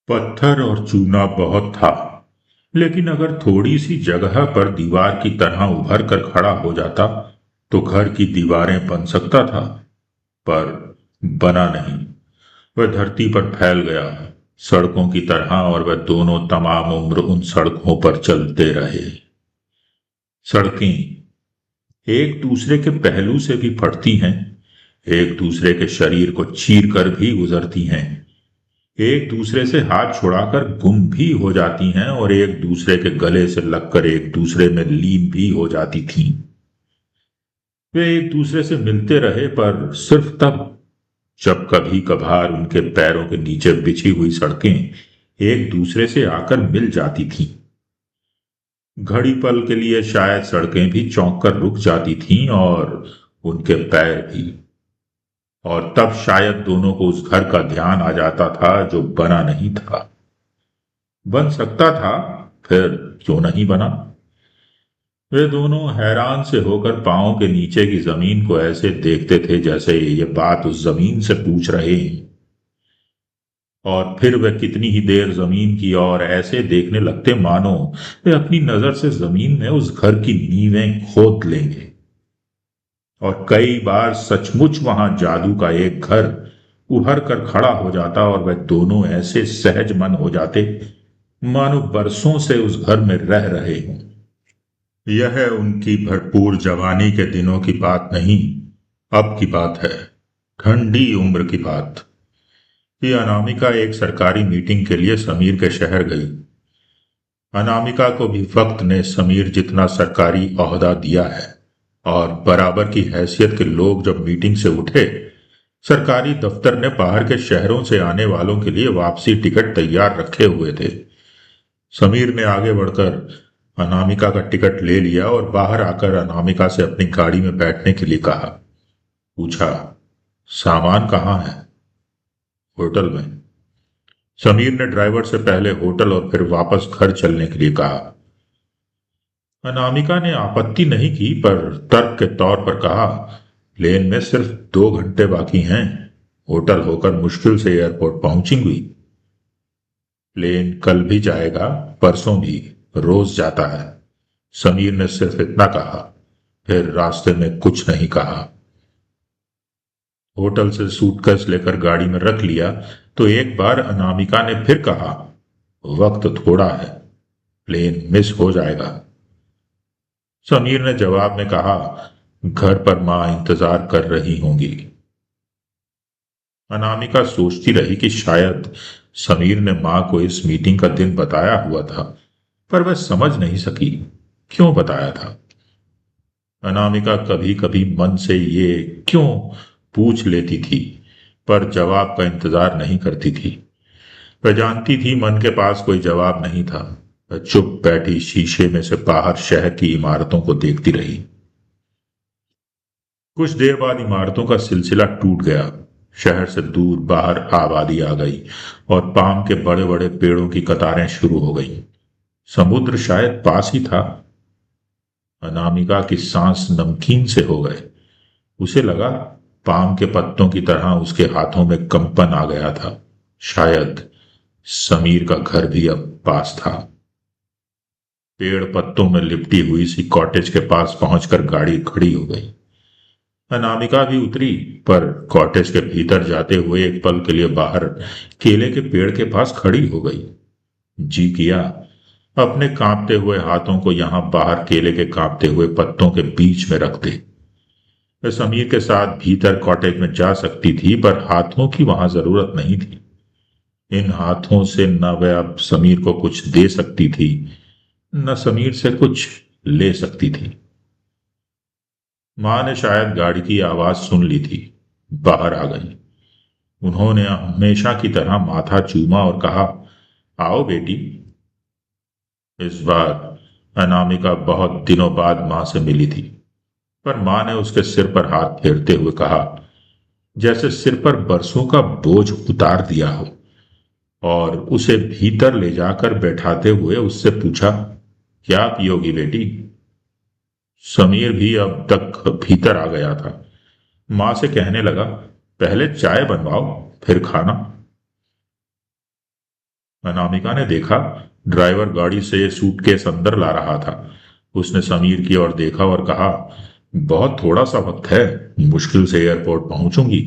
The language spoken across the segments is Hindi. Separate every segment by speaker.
Speaker 1: पत्थर और चूना बहुत था, लेकिन अगर थोड़ी सी जगह पर दीवार की तरह उभर कर खड़ा हो जाता तो घर की दीवारें बन सकता था। पर बना नहीं। वह धरती पर फैल गया, सड़कों की तरह, और वह दोनों तमाम उम्र उन सड़कों पर चलते रहे। सड़कें एक दूसरे के पहलू से भी फटती हैं, एक दूसरे के शरीर को चीर कर भी गुजरती हैं, एक दूसरे से हाथ छुड़ाकर गुम भी हो जाती हैं और एक दूसरे के गले से लगकर एक दूसरे में लीन भी हो जाती थीं। वे एक दूसरे से मिलते रहे, पर सिर्फ तब जब कभी कभार उनके पैरों के नीचे बिछी हुई सड़कें एक दूसरे से आकर मिल जाती थीं। घड़ी पल के लिए शायद सड़कें भी चौंक कर रुक जाती थीं, और उनके पैर भी। और तब शायद दोनों को उस घर का ध्यान आ जाता था जो बना नहीं था। बन सकता था, फिर क्यों नहीं बना। वे दोनों हैरान से होकर पांवों के नीचे की जमीन को ऐसे देखते थे जैसे ये बात उस जमीन से पूछ रहे हैं। और फिर वे कितनी ही देर जमीन की ओर ऐसे देखने लगते मानो वे अपनी नजर से जमीन में उस घर की नींवें खोद लेंगे। और कई बार सचमुच वहां जादू का एक घर उभर कर खड़ा हो जाता और वे दोनों ऐसे सहज मन हो जाते मानो बरसों से उस घर में रह रहे हों। यह उनकी भरपूर जवानी के दिनों की बात नहीं, अब की बात है, ठंडी उम्र की बात। कि अनामिका एक सरकारी मीटिंग के लिए समीर के शहर गई। अनामिका को भी वक्त ने समीर जितना सरकारी ओहदा दिया है, और बराबर की हैसियत के लोग जब मीटिंग से उठे, सरकारी दफ्तर ने बाहर के शहरों से आने वालों के लिए वापसी टिकट तैयार रखे हुए थे। समीर ने आगे बढ़कर अनामिका का टिकट ले लिया और बाहर आकर अनामिका से अपनी गाड़ी में बैठने के लिए कहा। पूछा, सामान कहाँ है? होटल में। समीर ने ड्राइवर से पहले होटल और फिर वापस घर चलने के लिए कहा। अनामिका ने आपत्ति नहीं की, पर तर्क के तौर पर कहा, प्लेन में सिर्फ 2 घंटे बाकी हैं, होटल होकर मुश्किल से एयरपोर्ट पहुंचेंगी। प्लेन कल भी जाएगा, परसों भी, रोज जाता है। समीर ने सिर्फ इतना कहा, फिर रास्ते में कुछ नहीं कहा। होटल से सूटकेस लेकर गाड़ी में रख लिया तो एक बार अनामिका ने फिर कहा, वक्त थोड़ा है, प्लेन मिस हो जाएगा। समीर ने जवाब में कहा, घर पर मां इंतजार कर रही होंगी। अनामिका सोचती रही कि शायद समीर ने मां को इस मीटिंग का दिन बताया हुआ था, पर वह समझ नहीं सकी क्यों बताया था। अनामिका कभी कभी मन से ये क्यों पूछ लेती थी, पर जवाब का इंतजार नहीं करती थी। वह जानती थी मन के पास कोई जवाब नहीं था। वह चुप बैठी शीशे में से बाहर शहर की इमारतों को देखती रही। कुछ देर बाद इमारतों का सिलसिला टूट गया। शहर से दूर बाहर आबादी आ गई और पाम के बड़े बड़े पेड़ों की कतारें शुरू हो गई। समुद्र शायद पास ही था। अनामिका की सांस नमकीन से हो गए। उसे लगा पाम के पत्तों की तरह उसके हाथों में कंपन आ गया था। शायद समीर का घर भी अब पास था। पेड़ पत्तों में लिपटी हुई सी कॉटेज के पास पहुंचकर गाड़ी खड़ी हो गई। अनामिका भी उतरी, पर कॉटेज के भीतर जाते हुए एक पल के लिए बाहर केले के पेड़ के पास खड़ी हो गई। जी किया अपने कांपते हुए हाथों को यहां बाहर केले के कांपते हुए पत्तों के बीच में रख दे। वह समीर के साथ भीतर कॉटेज में जा सकती थी, पर हाथों की वहां जरूरत नहीं थी। इन हाथों से न वह अब समीर को कुछ दे सकती थी, न समीर से कुछ ले सकती थी। मां ने शायद गाड़ी की आवाज सुन ली थी, बाहर आ गई। उन्होंने हमेशा की तरह माथा चूमा और कहा, आओ बेटी। इस बार अनामिका बहुत दिनों बाद मां से मिली थी, पर मां ने उसके सिर पर हाथ फेरते हुए कहा, जैसे सिर पर बरसों का बोझ उतार दिया हो, और उसे भीतर ले जाकर बैठाते हुए उससे पूछा, क्या पियोगी बेटी? समीर भी अब तक भीतर आ गया था। मां से कहने लगा, पहले चाय बनवाओ, फिर खाना। अनामिका ने देखा ड्राइवर गाड़ी से सूटकेस अंदर ला रहा था। उसने समीर की ओर देखा और कहा, बहुत थोड़ा सा वक्त है, मुश्किल से एयरपोर्ट पहुंचूंगी।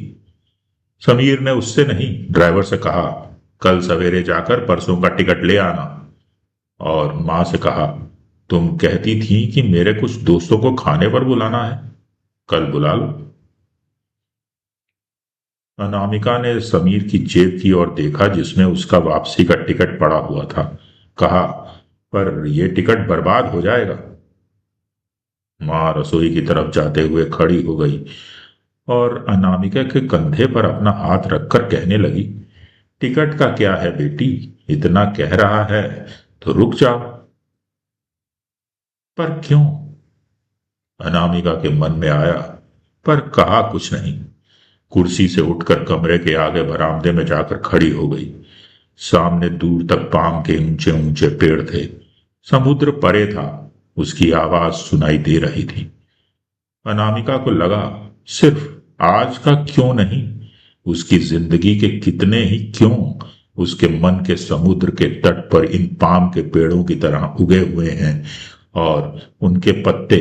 Speaker 1: समीर ने उससे नहीं, ड्राइवर से कहा, कल सवेरे जाकर परसों का टिकट ले आना। और मां से कहा, तुम कहती थी कि मेरे कुछ दोस्तों को खाने पर बुलाना है, कल बुला लो। अनामिका ने समीर की जेब की ओर देखा जिसमें उसका वापसी का टिकट पड़ा हुआ था। कहा, पर यह टिकट बर्बाद हो जाएगा। मां रसोई की तरफ जाते हुए खड़ी हो गई और अनामिका के कंधे पर अपना हाथ रखकर कहने लगी, टिकट का क्या है बेटी, इतना कह रहा है तो रुक जाओ। पर क्यों? अनामिका के मन में आया, पर कहा कुछ नहीं। कुर्सी से उठकर कमरे के आगे बरामदे में जाकर खड़ी हो गई। सामने दूर तक पाम के ऊंचे ऊंचे पेड़ थे। समुद्र परे था, उसकी आवाज सुनाई दे रही थी। अनामिका को लगा, सिर्फ आज का क्यों नहीं, उसकी जिंदगी के कितने ही क्यों उसके मन के समुद्र के तट पर इन पाम के पेड़ों की तरह उगे हुए हैं और उनके पत्ते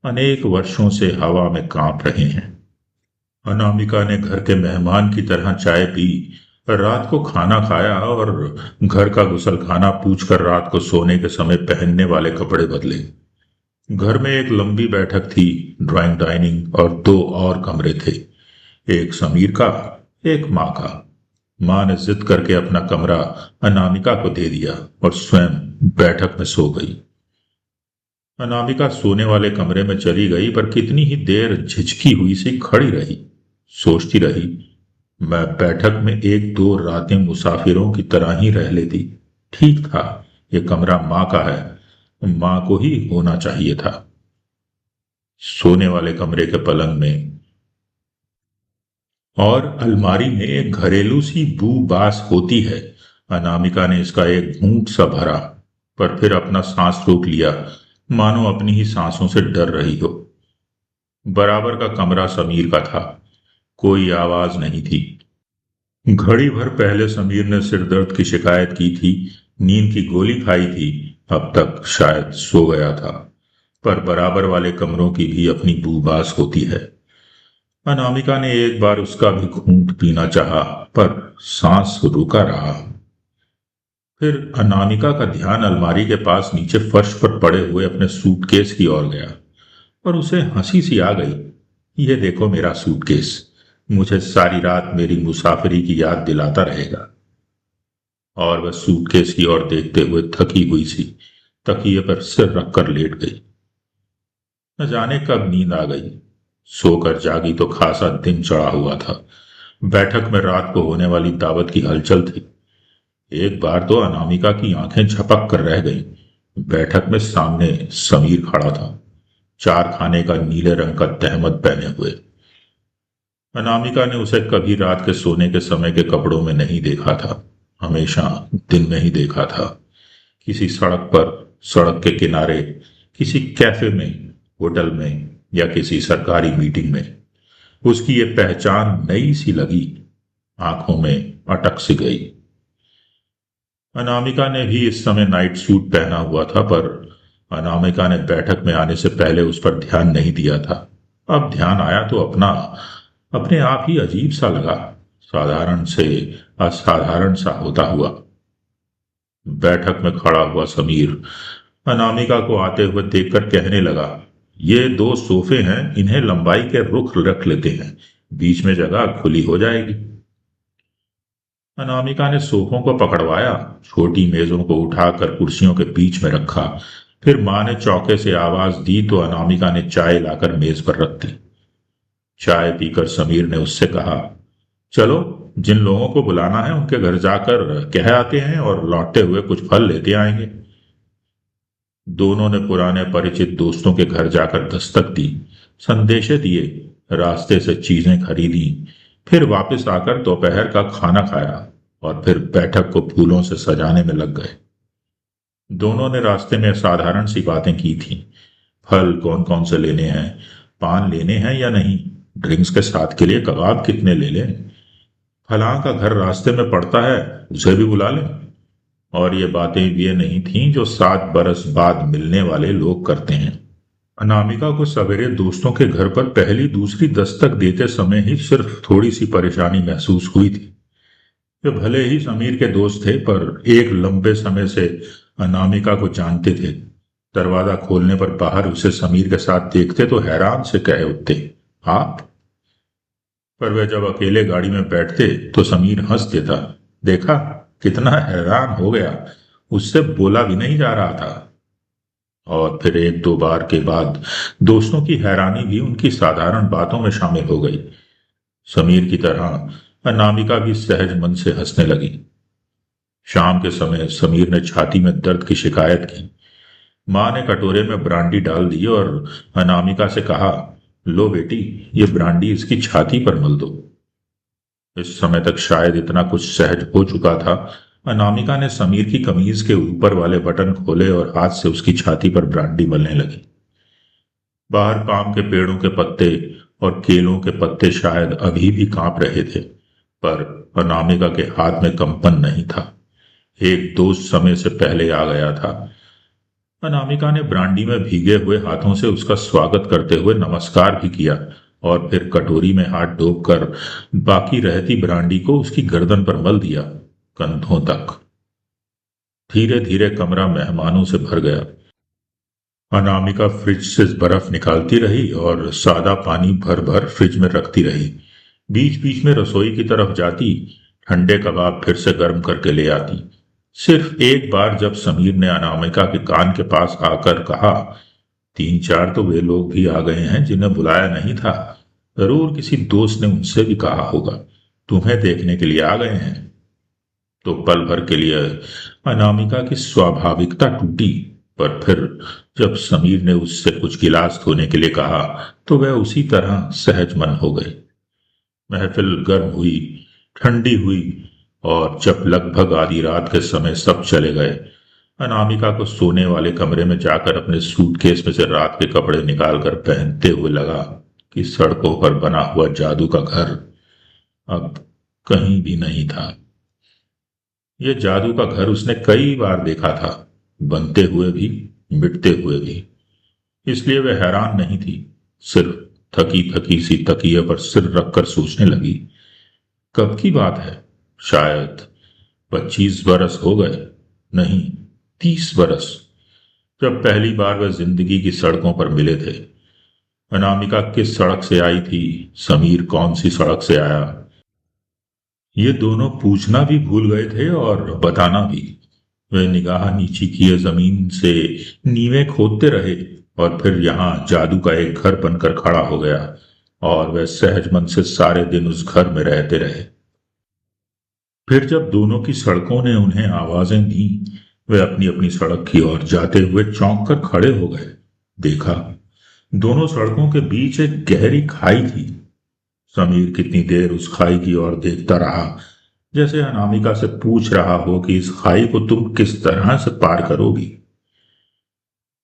Speaker 1: अनेक वर्षों से हवा में कांप रहे हैं। अनामिका ने घर के मेहमान की तरह चाय पी, रात को खाना खाया और घर का गुसलखाना पूछकर रात को सोने के समय पहनने वाले कपड़े बदले। घर में एक लंबी बैठक थी, ड्राइंग डाइनिंग और दो और कमरे थे, एक समीर का, एक माँ का। माँ ने जिद करके अपना कमरा अनामिका को दे दिया और स्वयं बैठक में सो गई। अनामिका सोने वाले कमरे में चली गई, पर कितनी ही देर झिझकी हुई सी खड़ी रही, सोचती रही, मैं बैठक में एक दो रातें मुसाफिरों की तरह ही रह लेती, ठीक था। ये कमरा माँ का है, माँ को ही होना चाहिए था। सोने वाले कमरे के पलंग में और अलमारी में एक घरेलू सी बू बास होती है। अनामिका ने इसका एक घूंट सा भरा, पर फिर अपना सांस रोक लिया, मानो अपनी ही सांसों से डर रही हो। बराबर का कमरा समीर का था, कोई आवाज नहीं थी। घड़ी भर पहले समीर ने सिरदर्द की शिकायत की थी, नींद की गोली खाई थी, अब तक शायद सो गया था। पर बराबर वाले कमरों की भी अपनी बूबास होती है। अनामिका ने एक बार उसका भी घूंट पीना चाहा, पर सांस रुका रहा। फिर अनामिका का ध्यान अलमारी के पास नीचे फर्श पर पड़े हुए अपने सूटकेस की ओर गया और उसे हंसी सी आ गई। ये देखो मेरा सूटकेस, मुझे सारी रात मेरी मुसाफिरी की याद दिलाता रहेगा। और वह सूटकेस की ओर देखते हुए थकी हुई सी तकिए पर सिर रखकर लेट गई। न जाने कब नींद आ गई। सोकर जागी तो खासा दिन चढ़ा हुआ था। बैठक में रात को होने वाली दावत की हलचल थी। एक बार तो अनामिका की आंखें झपक कर रह गईं। बैठक में सामने समीर खड़ा था, चार खाने का नीले रंग का तहमद पहने हुए। अनामिका ने उसे कभी रात के सोने के समय के कपड़ों में नहीं देखा था, हमेशा दिन में ही देखा था। किसी सड़क पर, सड़क के किनारे, किसी कैफे में, होटल में या किसी सरकारी मीटिंग में। उसकी ये पहचान नई सी लगी, आंखों में अटक सी गई। अनामिका ने भी इस समय नाइट सूट पहना हुआ था, पर अनामिका ने बैठक में आने से पहले उस पर ध्यान नहीं दिया था। अब ध्यान आया तो अपने आप ही अजीब सा लगा, साधारण से असाधारण सा होता हुआ। बैठक में खड़ा हुआ समीर अनामिका को आते हुए देखकर कहने लगा, ये दो सोफे हैं, इन्हें लंबाई के रुख रख लेते हैं, बीच में जगह खुली हो जाएगी। अनामिका ने सोफों को पकड़वाया, छोटी मेजों को उठाकर कुर्सियों के बीच में रखा। फिर मां ने चौके से आवाज दी तो अनामिका ने चाय लाकर मेज पर रख दी। चाय पीकर समीर ने उससे कहा, चलो जिन लोगों को बुलाना है उनके घर जाकर कह आते हैं और लौटते हुए कुछ फल लेते आएंगे। दोनों ने पुराने परिचित दोस्तों के घर जाकर दस्तक दी, संदेशे दिए, रास्ते से चीजें खरीदी, फिर वापस आकर दोपहर का खाना खाया और फिर बैठक को फूलों से सजाने में लग गए। दोनों ने रास्ते में साधारण सी बातें की थी। फल कौन कौन से लेने हैं, पान लेने हैं या नहीं, ड्रिंक्स के साथ के लिए कबाब कितने ले लें, फलां का घर रास्ते में पड़ता है, उसे भी बुला लें। और ये बातें ये नहीं थीं जो 7 बरस बाद मिलने वाले लोग करते हैं। अनामिका को सवेरे दोस्तों के घर पर पहली दूसरी दस्तक देते समय ही सिर्फ थोड़ी सी परेशानी महसूस हुई थी। वे भले ही समीर के दोस्त थे, पर एक लंबे समय से अनामिका को जानते थे। दरवाजा खोलने पर बाहर उसे समीर के साथ देखते तो हैरान से कहे उठते, आप? पर वे जब अकेले गाड़ी में बैठते तो समीर हंस देता। देखा, कितना हैरान हो गया, उससे बोला भी नहीं जा रहा था। और फिर एक दो बार के बाद दोस्तों की हैरानी भी उनकी साधारण बातों में शामिल हो गई। समीर की तरह अनामिका भी सहज मन से हंसने लगी। शाम के समय समीर ने छाती में दर्द की शिकायत की। माँ ने कटोरे में ब्रांडी डाल दी और अनामिका से कहा, लो बेटी, ये ब्रांडी इसकी छाती पर मल दो। इस समय तक शायद इतना कुछ सहज हो चुका था। अनामिका ने समीर की कमीज के ऊपर वाले बटन खोले और हाथ से उसकी छाती पर ब्रांडी मलने लगी। बाहर पाम के पेड़ों के पत्ते और केलों के पत्ते शायद अभी भी कांप रहे थे, पर अनामिका के हाथ में कंपन नहीं था। एक दोस्त समय से पहले आ गया था। अनामिका ने ब्रांडी में भीगे हुए हाथों से उसका स्वागत करते हुए नमस्कार भी किया और फिर कटोरी में हाथ डोबकर बाकी रहती ब्रांडी को उसकी गर्दन पर मल दिया, कंधों तक। धीरे धीरे कमरा मेहमानों से भर गया। अनामिका फ्रिज से बर्फ निकालती रही और सादा पानी भर भर फ्रिज में रखती रही। बीच बीच में रसोई की तरफ जाती, ठंडे कबाब फिर से गर्म करके ले आती। सिर्फ एक बार जब समीर ने अनामिका के कान के पास आकर कहा, 3-4 तो वे लोग भी आ गए हैं जिन्हें बुलाया नहीं था। जरूर किसी दोस्त ने उनसे भी कहा होगा, तुम्हें देखने के लिए आ गए हैं। तो पल भर के लिए अनामिका की स्वाभाविकता टूटी, पर फिर जब समीर ने उससे कुछ गिलास धोने के लिए कहा तो वह उसी तरह सहज मन हो गई। महफिल गर्म हुई, ठंडी हुई, और जब लगभग आधी रात के समय सब चले गए, अनामिका को सोने वाले कमरे में जाकर अपने सूटकेस में से रात के कपड़े निकालकर पहनते हुए लगा कि सड़कों पर बना हुआ जादू का घर अब कहीं भी नहीं था। यह जादू का घर उसने कई बार देखा था, बनते हुए भी, मिटते हुए भी। इसलिए वह हैरान नहीं थी, सिर्फ थकी थकी सी तकिए पर सिर रखकर सोचने लगी, कब की बात है? शायद 25 बरस हो गए, नहीं, 30 बरस, जब पहली बार वह जिंदगी की सड़कों पर मिले थे। अनामिका किस सड़क से आई थी, समीर कौन सी सड़क से आया, ये दोनों पूछना भी भूल गए थे और बताना भी। वे निगाह नीची किए जमीन से नींवें खोदते रहे और फिर यहां जादू का एक घर बनकर खड़ा हो गया और वह सहज मन से सारे दिन उस घर में रहते रहे। फिर जब दोनों की सड़कों ने उन्हें आवाजें दी, वे अपनी अपनी सड़क की ओर जाते हुए चौंक कर खड़े हो गए। देखा, दोनों सड़कों के बीच एक गहरी खाई थी। समीर कितनी देर उस खाई की ओर देखता रहा, जैसे अनामिका से पूछ रहा हो कि इस खाई को तुम किस तरह से पार करोगी।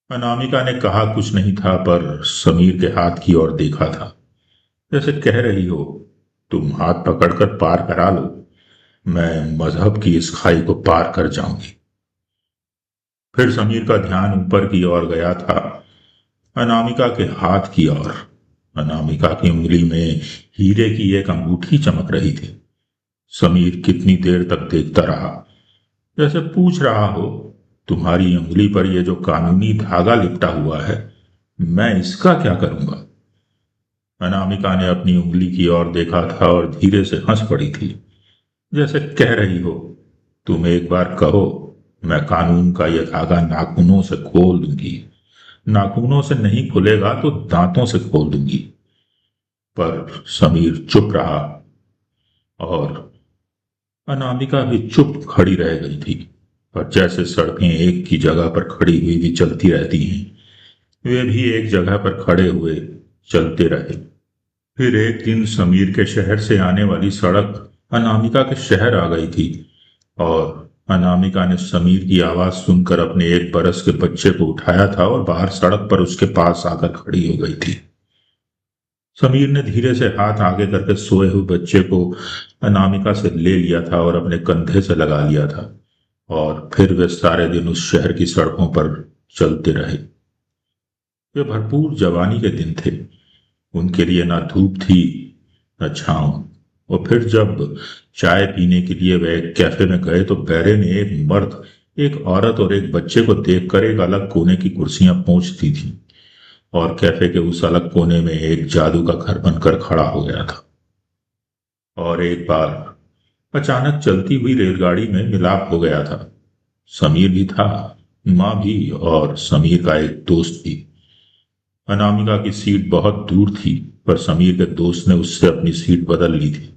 Speaker 1: अनामिका ने कहा कुछ नहीं था, पर समीर के हाथ की ओर देखा था, जैसे कह रही हो, तुम हाथ पकड़कर पार करा लो, मैं मजहब की इस खाई को पार कर जाऊंगी। फिर समीर का ध्यान ऊपर की ओर गया था, अनामिका के हाथ की ओर। अनामिका की उंगली में हीरे की एक अंगूठी चमक रही थी। समीर कितनी देर तक देखता रहा, जैसे पूछ रहा हो, तुम्हारी उंगली पर यह जो कानूनी धागा लिपटा हुआ है, मैं इसका क्या करूंगा? अनामिका ने अपनी उंगली की ओर देखा था और धीरे से हंस पड़ी थी, जैसे कह रही हो, तुम एक बार कहो, मैं कानून का यह धागा नाखूनों से खोल दूंगी। नाखूनों से नहीं खुलेगा तो दांतों से खोल दूंगी। पर समीर चुप रहा और अनामिका भी चुप खड़ी रह गई थी। और जैसे सड़कें एक की जगह पर खड़ी हुई भी चलती रहती हैं, वे भी एक जगह पर खड़े हुए चलते रहे। फिर एक दिन समीर के शहर से आने वाली सड़क अनामिका के शहर आ गई थी और अनामिका ने समीर की आवाज सुनकर अपने 1 बरस के बच्चे को उठाया था और बाहर सड़क पर उसके पास आकर खड़ी हो गई थी। समीर ने धीरे से हाथ आगे करके सोए हुए बच्चे को अनामिका से ले लिया था और अपने कंधे से लगा लिया था। और फिर वे सारे दिन उस शहर की सड़कों पर चलते रहे। वे भरपूर जवानी के दिन थे। उनके लिए ना धूप थी न छांव। और फिर जब चाय पीने के लिए वे एक कैफे में गए तो बैरे ने एक मर्द, एक औरत और एक बच्चे को देखकर एक अलग कोने की कुर्सियां पोंछ दी थी और कैफे के उस अलग कोने में एक जादू का घर बनकर खड़ा हो गया था। और एक बार अचानक चलती हुई रेलगाड़ी में मिलाप हो गया था। समीर भी था, माँ भी, और समीर का एक दोस्त भी। अनामिका की सीट बहुत दूर थी, पर समीर के दोस्त ने उससे अपनी सीट बदल ली थी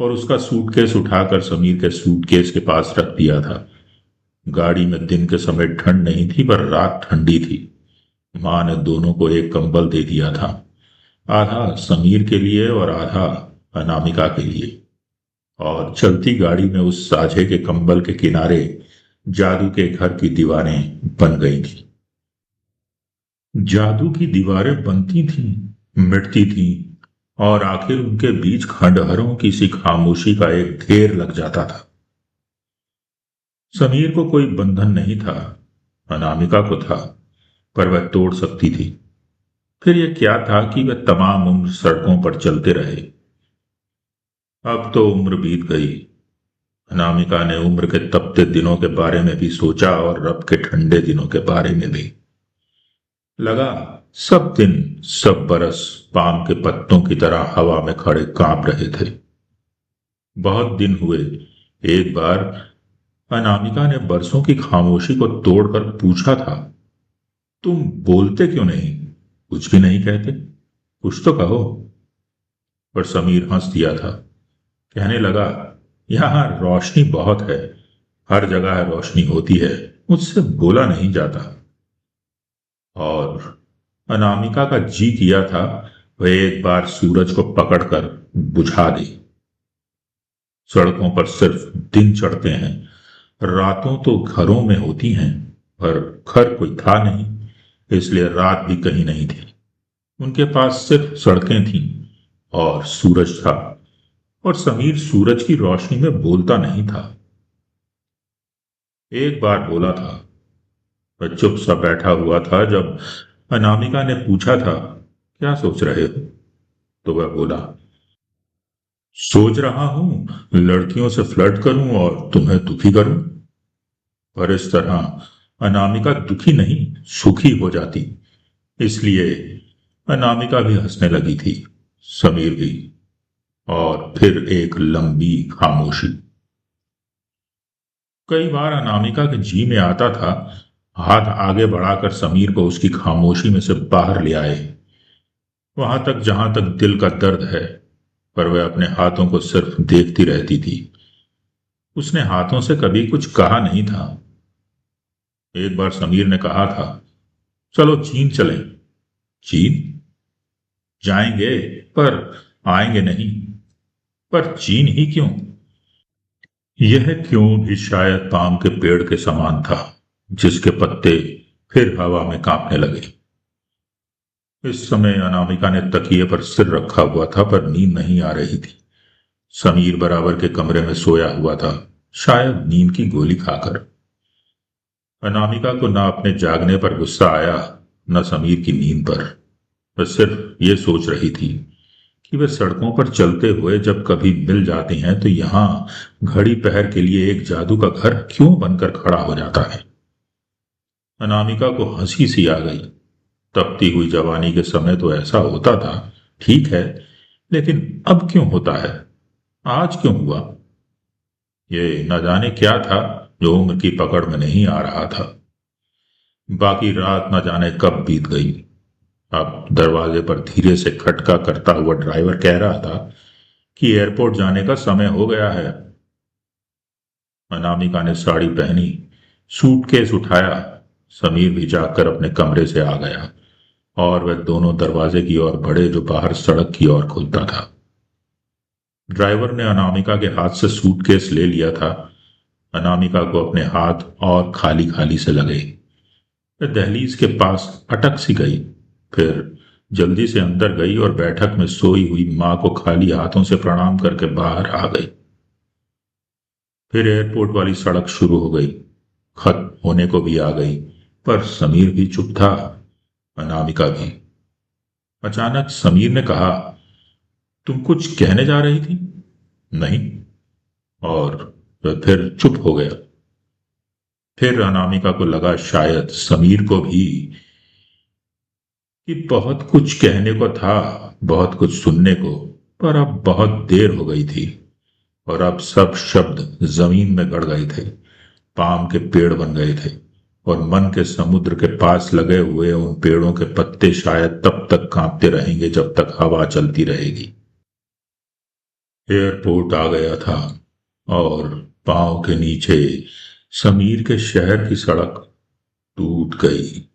Speaker 1: और उसका सूटकेस उठाकर समीर के सूटकेस के पास रख दिया था। गाड़ी में दिन के समय ठंड नहीं थी, पर रात ठंडी थी। माँ ने दोनों को एक कंबल दे दिया था, आधा समीर के लिए और आधा अनामिका के लिए। और चलती गाड़ी में उस साझे के कंबल के किनारे जादू के घर की दीवारें बन गई थी। जादू की दीवारें बनती थीं, मिटती थीं, और आखिर उनके बीच खंडहरों की सी खामोशी का एक ढेर लग जाता था। समीर को कोई बंधन नहीं था, अनामिका को था, पर वह तोड़ सकती थी। फिर यह क्या था कि वह तमाम उम्र सड़कों पर चलते रहे। अब तो उम्र बीत गई। अनामिका ने उम्र के तपते दिनों के बारे में भी सोचा और रब के ठंडे दिनों के बारे में भी। लगा सब दिन, सब बरस पाम के पत्तों की तरह हवा में खड़े कांप रहे थे। बहुत दिन हुए। एक बार अनामिका ने बरसों की खामोशी को तोड़कर पूछा था, तुम बोलते क्यों नहीं? कुछ भी नहीं कहते? कुछ तो कहो। पर समीर हंस दिया था। कहने लगा, यहां रोशनी बहुत है, हर जगह रोशनी होती है, मुझसे बोला नहीं जाता। और अनामिका का जी किया था वह एक बार सूरज को पकड़कर बुझा दे। सड़कों पर सिर्फ दिन चढ़ते हैं, रातों तो घरों में होती हैं, पर घर कोई था नहीं, इसलिए रात भी कहीं नहीं थी। उनके पास सिर्फ सड़कें थीं और सूरज था। और समीर सूरज की रोशनी में बोलता नहीं था। एक बार बोला था। वह चुप सा बैठा हुआ था जब अनामिका ने पूछा था, क्या सोच रहे हो? तो वह बोला, सोच रहा हूं लड़कियों से फ्लर्ट करूं और तुम्हें दुखी करूं। पर इस तरह अनामिका दुखी नहीं, सुखी हो जाती। इसलिए अनामिका भी हंसने लगी थी, समीर भी। और फिर एक लंबी खामोशी। कई बार अनामिका के जी में आता था हाथ आगे बढ़ाकर समीर को उसकी खामोशी में से बाहर ले आए, वहां तक जहां तक दिल का दर्द है। पर वह अपने हाथों को सिर्फ देखती रहती थी। उसने हाथों से कभी कुछ कहा नहीं था। एक बार समीर ने कहा था, चलो चीन चलें। चीन जाएंगे, पर आएंगे नहीं। पर चीन ही क्यों? यह क्यों भी शायद पाम के पेड़ के समान था, जिसके पत्ते फिर हवा में कांपने लगे। इस समय अनामिका ने तकिए पर सिर रखा हुआ था, पर नींद नहीं आ रही थी। समीर बराबर के कमरे में सोया हुआ था, शायद नींद की गोली खाकर। अनामिका को ना अपने जागने पर गुस्सा आया, न समीर की नींद पर। वह सिर्फ ये सोच रही थी कि वे सड़कों पर चलते हुए जब कभी मिल जाते हैं तो यहां घड़ी पहर के लिए एक जादू का घर क्यों बनकर खड़ा हो जाता है। अनामिका को हंसी सी आ गई। तपती हुई जवानी के समय तो ऐसा होता था, ठीक है, लेकिन अब क्यों होता है? आज क्यों हुआ? ये न जाने क्या था जो उम्र की पकड़ में नहीं आ रहा था। बाकी रात न जाने कब बीत गई। अब दरवाजे पर धीरे से खटका करता हुआ ड्राइवर कह रहा था कि एयरपोर्ट जाने का समय हो गया है। अनामिका ने साड़ी पहनी, सूटकेस उठाया। समीर भी जाकर अपने कमरे से आ गया और वह दोनों दरवाजे की ओर बढ़े जो बाहर सड़क की ओर खुलता था। ड्राइवर ने अनामिका के हाथ से सूटकेस ले लिया था। अनामिका को अपने हाथ और खाली खाली से लगे। वह दहलीज के पास अटक सी गई, फिर जल्दी से अंदर गई और बैठक में सोई हुई मां को खाली हाथों से प्रणाम करके बाहर आ गई। फिर एयरपोर्ट वाली सड़क शुरू हो गई, खत्म होने को भी आ गई, पर समीर भी चुप था, अनामिका भी। अचानक समीर ने कहा, तुम कुछ कहने जा रही थी? नहीं। और फिर चुप हो गया। फिर अनामिका को लगा शायद समीर को भी कि बहुत कुछ कहने को था, बहुत कुछ सुनने को, पर अब बहुत देर हो गई थी और अब सब शब्द जमीन में गड़ गए थे, पाम के पेड़ बन गए थे और मन के समुद्र के पास लगे हुए उन पेड़ों के पत्ते शायद तब तक कांपते रहेंगे जब तक हवा चलती रहेगी। एयरपोर्ट आ गया था और पांव के नीचे समीर के शहर की सड़क टूट गई।